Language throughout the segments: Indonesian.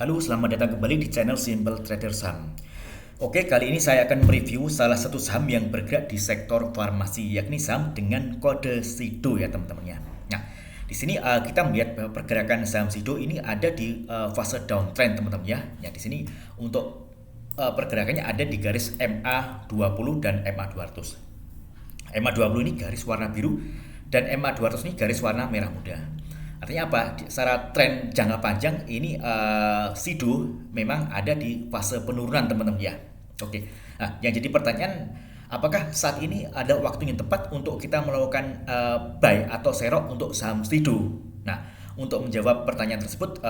Halo, selamat datang kembali di channel Simple Trader Saham. Oke, kali ini saya akan mereview salah satu saham yang bergerak di sektor farmasi, yakni saham dengan kode SIDO ya teman-teman ya. Nah, di sini kita melihat bahwa pergerakan saham SIDO ini ada di fase downtrend teman-teman ya. Ya, di sini untuk pergerakannya ada di garis MA20 dan MA200. MA20 ini garis warna biru dan MA200 ini garis warna merah muda. Artinya apa? Secara tren jangka panjang ini SIDO memang ada di fase penurunan teman-teman ya. Oke. Nah, yang jadi pertanyaan, apakah saat ini ada waktu yang tepat untuk kita melakukan buy atau serok untuk saham SIDO? Nah, untuk menjawab pertanyaan tersebut,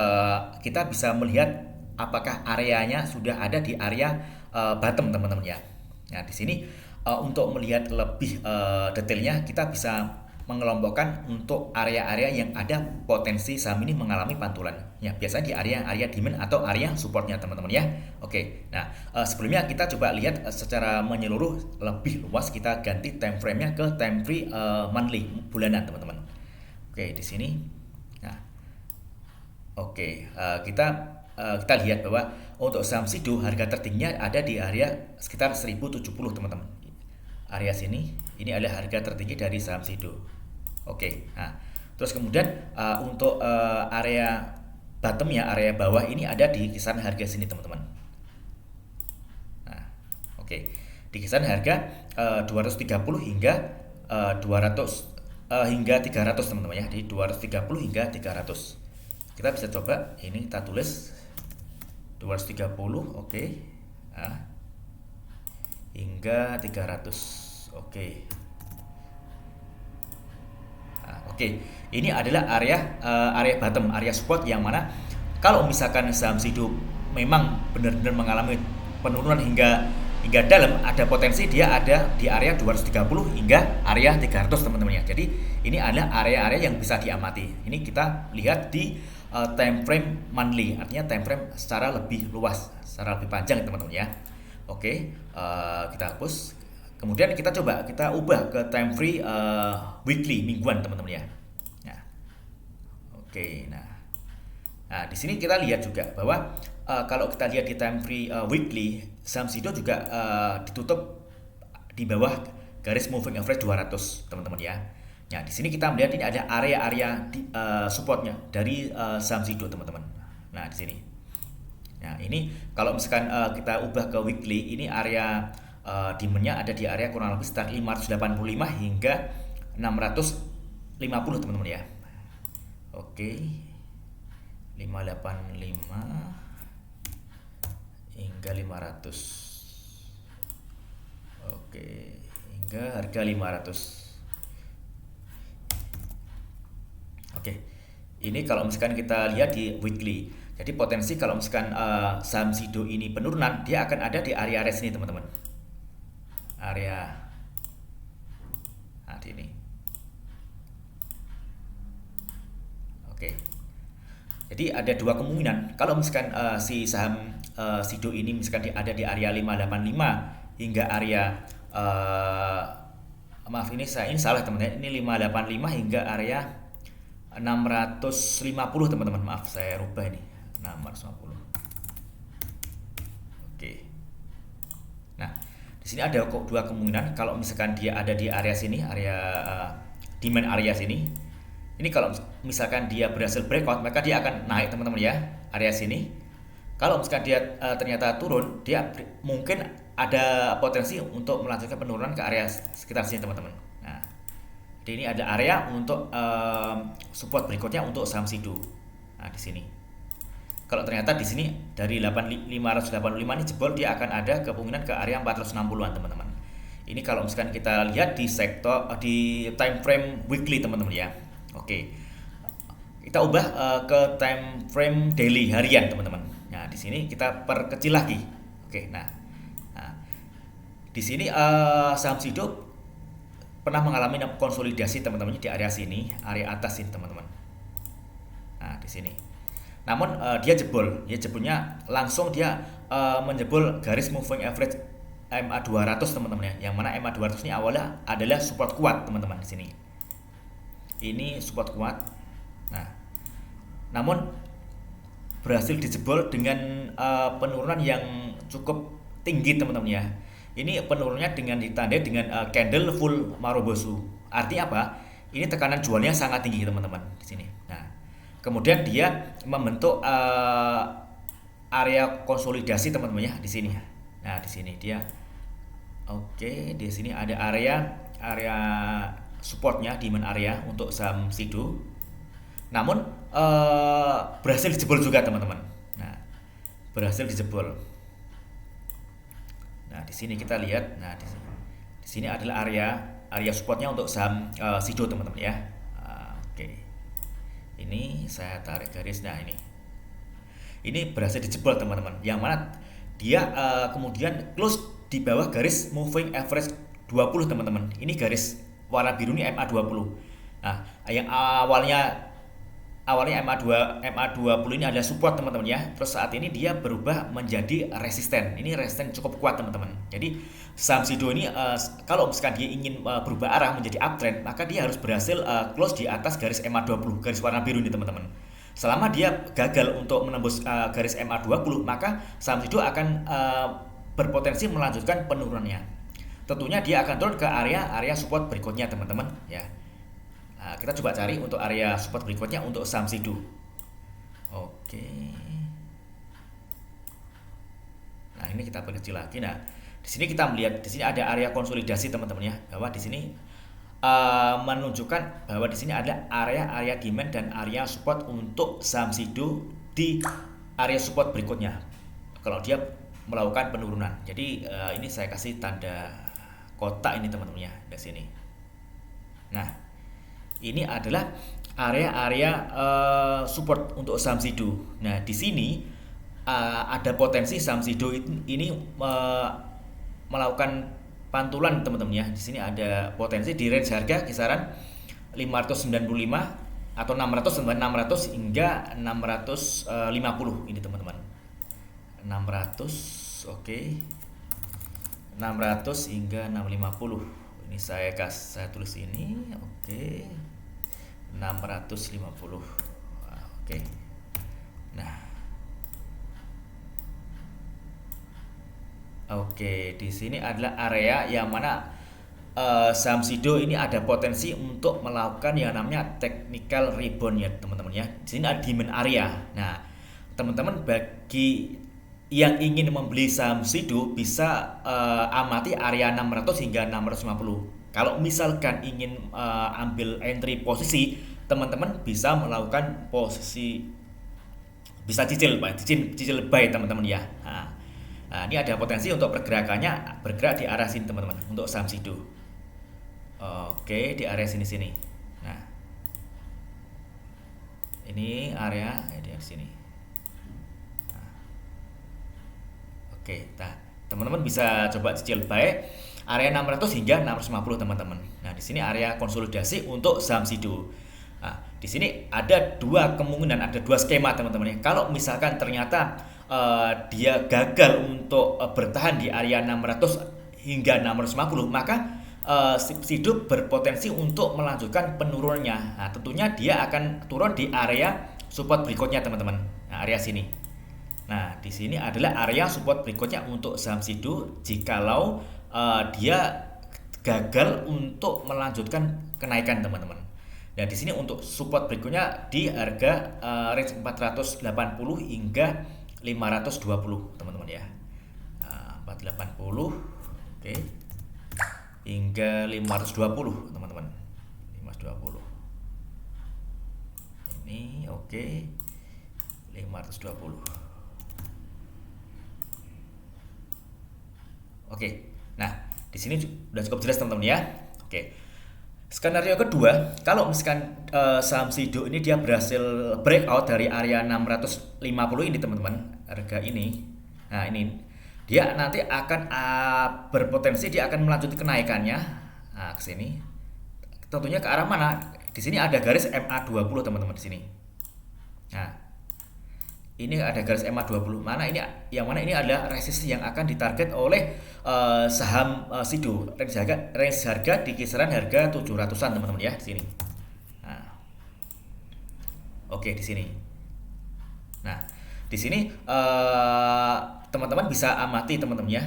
kita bisa melihat apakah areanya sudah ada di area bottom teman-teman ya. Nah, di sini untuk melihat lebih detailnya, kita bisa mengelompokkan untuk area-area yang ada potensi saham ini mengalami pantulan. Ya, biasanya di area-area demand atau area supportnya teman-teman ya. Oke, nah sebelumnya kita coba lihat secara menyeluruh lebih luas, kita ganti time frame-nya ke time frame monthly, bulanan teman-teman. Oke, di sini. Nah, oke, kita lihat bahwa untuk saham SIDO harga tertingginya ada di area sekitar 1070 teman-teman. Area sini, ini adalah harga tertinggi dari saham SIDO. Oke, nah terus kemudian untuk area bottom ya, area bawah ini ada di kisaran harga sini teman-teman. Nah, oke, di kisaran harga 230 hingga 200 hingga 300 teman-teman ya, di 230 hingga 300. Kita bisa coba ini kita tulis 230, oke, nah, hingga 300, oke. Oke, ini adalah area bottom, area support yang mana kalau misalkan saham SIDO memang benar-benar mengalami penurunan hingga dalam, ada potensi dia ada di area 230 hingga area 300 teman-teman ya. Jadi ini adalah area-area yang bisa diamati. Ini kita lihat di time frame monthly, artinya time frame secara lebih luas, secara lebih panjang teman-teman ya. Oke, kita hapus. Kemudian kita ubah ke time frame weekly, mingguan teman-teman ya. Nah, oke, nah di sini kita lihat juga bahwa kalau kita lihat di time frame weekly, saham SIDO juga ditutup di bawah garis moving average 200 teman-teman ya. Nah, di sini kita melihat ini ada area-area supportnya dari saham SIDO teman-teman. Nah, di sini. Nah, ini kalau misalkan kita ubah ke weekly, ini area demand-nya ada di area kurang lebih sekitar 585 hingga 650 teman-teman ya. Oke. 585 hingga 500. Oke, hingga harga 500. Oke. Ini kalau misalkan kita lihat di weekly. Jadi potensi kalau misalkan saham SIDO ini penurunan, dia akan ada di area-area sini teman-teman. Area ini. Oke. Jadi ada dua kemungkinan. Kalau misalkan si saham SIDO ini misalkan ada di area 585 hingga area maaf, ini salah teman-teman. Ini 585 hingga area 650 teman-teman. Maaf, saya rubah ini. 650. Oke. Nah, di sini ada dua kemungkinan. Kalau misalkan dia ada di area sini, area demand area sini. Ini kalau misalkan dia berhasil breakout, maka dia akan naik teman-teman ya, area sini. Kalau misalkan dia ternyata turun, dia mungkin ada potensi untuk melanjutkan penurunan ke area sekitar sini teman-teman. Nah, jadi ini ada area untuk support berikutnya untuk saham SIDO. Nah, di sini. Kalau ternyata di sini dari 585 ini jebol, dia akan ada kemungkinan ke area 460-an teman-teman. Ini kalau misalkan kita lihat di sektor di time frame weekly teman-teman ya. Oke. Kita ubah ke time frame daily, harian teman-teman. Nah, di sini kita perkecil lagi. Oke, nah di sini saham SIDO pernah mengalami konsolidasi teman-teman di area sini, area atas ini teman-teman. Nah, di sini. Namun dia jebolnya langsung dia menjebol garis moving average MA200 teman-teman ya. Yang mana MA200 ini awalnya adalah support kuat teman-teman di sini. Ini support kuat. Nah, namun berhasil dijebol dengan penurunan yang cukup tinggi teman-teman ya. Ini penurunannya dengan ditandai dengan candle full Marubozu. Artinya apa? Ini tekanan jualnya sangat tinggi teman-teman di sini. Nah, kemudian dia membentuk area konsolidasi teman-teman ya di sini. Nah, di sini dia oke, di sini ada area supportnya, demand area untuk saham Sido. Namun berhasil dijebol juga teman-teman. Nah, berhasil dijebol. Nah, di sini kita lihat. Nah, di sini adalah area supportnya untuk saham Sido teman-teman ya. Oke. Ini saya tarik garis. Nah, ini berhasil dijebol teman-teman. Yang mana dia kemudian close di bawah garis moving average 20 teman-teman. Ini garis warna biru ini MA20. Nah, yang awalnya MA20 ini adalah support teman-teman ya. Terus saat ini dia berubah menjadi resisten. Ini resisten cukup kuat teman-teman. Jadi saham Sido ini kalau misalkan dia ingin berubah arah menjadi uptrend, maka dia harus berhasil close di atas garis MA20, garis warna biru ini teman-teman. Selama dia gagal untuk menembus garis MA20, maka saham Sido akan berpotensi melanjutkan penurunannya. Tentunya dia akan turun ke area support berikutnya teman-teman ya. Nah, kita coba cari untuk area support berikutnya untuk saham Sido. Oke. Nah, ini kita perkecil lagi. Nah, di sini kita melihat di sini ada area konsolidasi teman-teman ya. Bahwa di sini menunjukkan bahwa di sini ada area demand dan area support untuk saham Sido di area support berikutnya. Kalau dia melakukan penurunan. Jadi ini saya kasih tanda kotak ini teman-teman ya di sini. Nah, ini adalah area support untuk saham Sido. Nah, di sini ada potensi saham Sido ini melakukan pantulan teman-teman ya. Di sini ada potensi di range harga kisaran 595 atau 600 hingga 650 ini teman-teman. 600 oke. 600 hingga 650. Ini saya tulis ini oke. 650. Oke. Nah. Oke, di sini adalah area yang mana saham Sido ini ada potensi untuk melakukan yang namanya technical rebound ya, teman-teman ya. Di sini ada demand area. Nah, teman-teman bagi yang ingin membeli saham Sido bisa amati area 600 hingga 650. Kalau misalkan ingin ambil entry posisi, teman-teman bisa melakukan posisi bisa cicil buy teman-teman ya. Nah, ini ada potensi untuk pergerakannya bergerak di arah sini teman-teman untuk saham Sido. Oke, di area sini. Nah, ini area di sini. Nah, oke, teman-teman bisa coba cicil buy area 600 hingga 650 teman-teman. Nah, di sini area konsolidasi untuk saham Sido. Nah, di sini ada dua kemungkinan, ada dua skema teman-teman. Kalau misalkan ternyata dia gagal untuk bertahan di area 600 hingga 650, maka Sido berpotensi untuk melanjutkan penurunannya. Nah, tentunya dia akan turun di area support berikutnya teman-teman. Nah, area sini. Nah, di sini adalah area support berikutnya untuk saham Sido jikalau dia gagal untuk melanjutkan kenaikan teman-teman. Nah, di sini untuk support berikutnya di harga range 480 hingga 520 teman-teman ya. 480 oke. Hingga 520 teman-teman. 520. Ini oke. 520. Oke. Nah, di sini sudah cukup jelas teman-teman ya. Oke. Skenario kedua, kalau misalkan saham Sido ini dia berhasil breakout dari area 650 ini teman-teman, harga ini. Nah, ini dia nanti akan berpotensi dia akan melanjutkan kenaikannya. Nah, ke sini. Tentunya ke arah mana? Di sini ada garis MA20 teman-teman di sini. Nah, ini ada garis MA20. Yang mana ini adalah resistance yang akan ditarget oleh saham Sido. Range harga di kisaran harga 700-an teman-teman ya di sini. Nah. Oke, di sini. Nah, di sini teman-teman bisa amati teman-teman ya.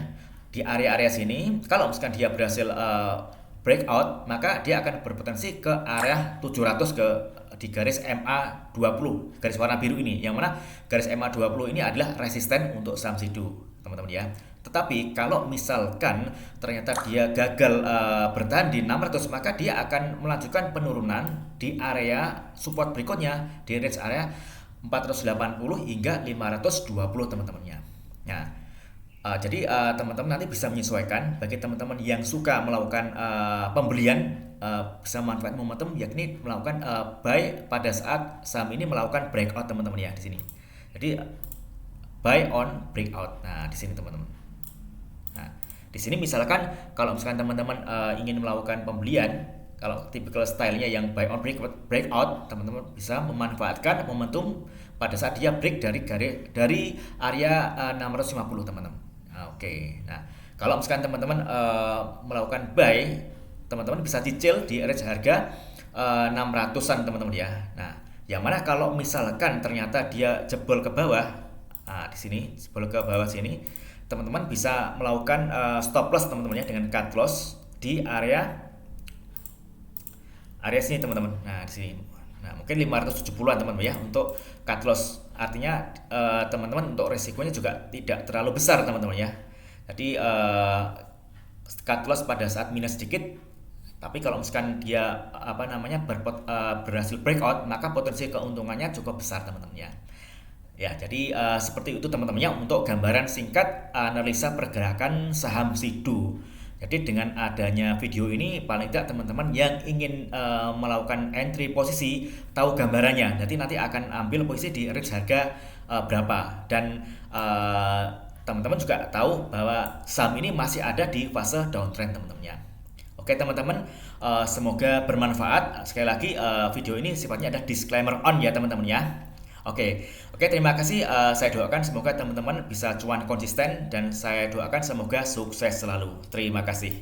Di area-area sini, kalau misalkan dia berhasil breakout, maka dia akan berpotensi ke area 700 di garis MA20, garis warna biru ini. Yang mana garis MA20 ini adalah resisten untuk saham Sido, teman-teman ya. Tetapi kalau misalkan ternyata dia gagal bertahan di 600, maka dia akan melanjutkan penurunan di area support berikutnya di range area 480 hingga 520 teman-temannya. Nah, jadi teman-teman nanti bisa menyesuaikan. Bagi teman-teman yang suka melakukan pembelian, bisa manfaat momentum, yakni melakukan buy pada saat saham ini melakukan breakout teman-teman ya di sini. Jadi buy on breakout. Nah, di sini teman-teman. Nah, di sini misalkan kalau misalkan teman-teman ingin melakukan pembelian, kalau typical stylenya yang buy on breakout, teman-teman bisa memanfaatkan momentum pada saat dia break dari area 650 teman-teman. Nah, oke. Nah, kalau misalkan teman-teman melakukan buy, teman-teman bisa cicil di range harga 600-an teman-teman ya. Nah, yang mana kalau misalkan ternyata dia jebol ke bawah, di sini jebol ke bawah sini, teman-teman bisa melakukan stop loss teman-teman ya dengan cut loss di area sini teman-teman. Nah, di sini. Nah, mungkin 570-an teman-teman ya untuk cut loss. Artinya teman-teman untuk resikonya juga tidak terlalu besar teman-teman ya. Jadi cut loss pada saat minus sedikit, tapi kalau misalkan dia berhasil breakout, maka potensi keuntungannya cukup besar teman-teman ya. Ya, jadi seperti itu teman-teman ya untuk gambaran singkat analisa pergerakan saham Sido. Jadi dengan adanya video ini, paling tidak teman-teman yang ingin melakukan entry posisi tahu gambarannya. Jadi nanti akan ambil posisi di range harga berapa, dan teman-teman juga tahu bahwa saham ini masih ada di fase downtrend teman-teman ya. Oke teman-teman, semoga bermanfaat. Sekali lagi video ini sifatnya ada disclaimer on ya teman-teman ya. Oke, terima kasih. Saya doakan semoga teman-teman bisa cuan konsisten, dan saya doakan semoga sukses selalu. Terima kasih.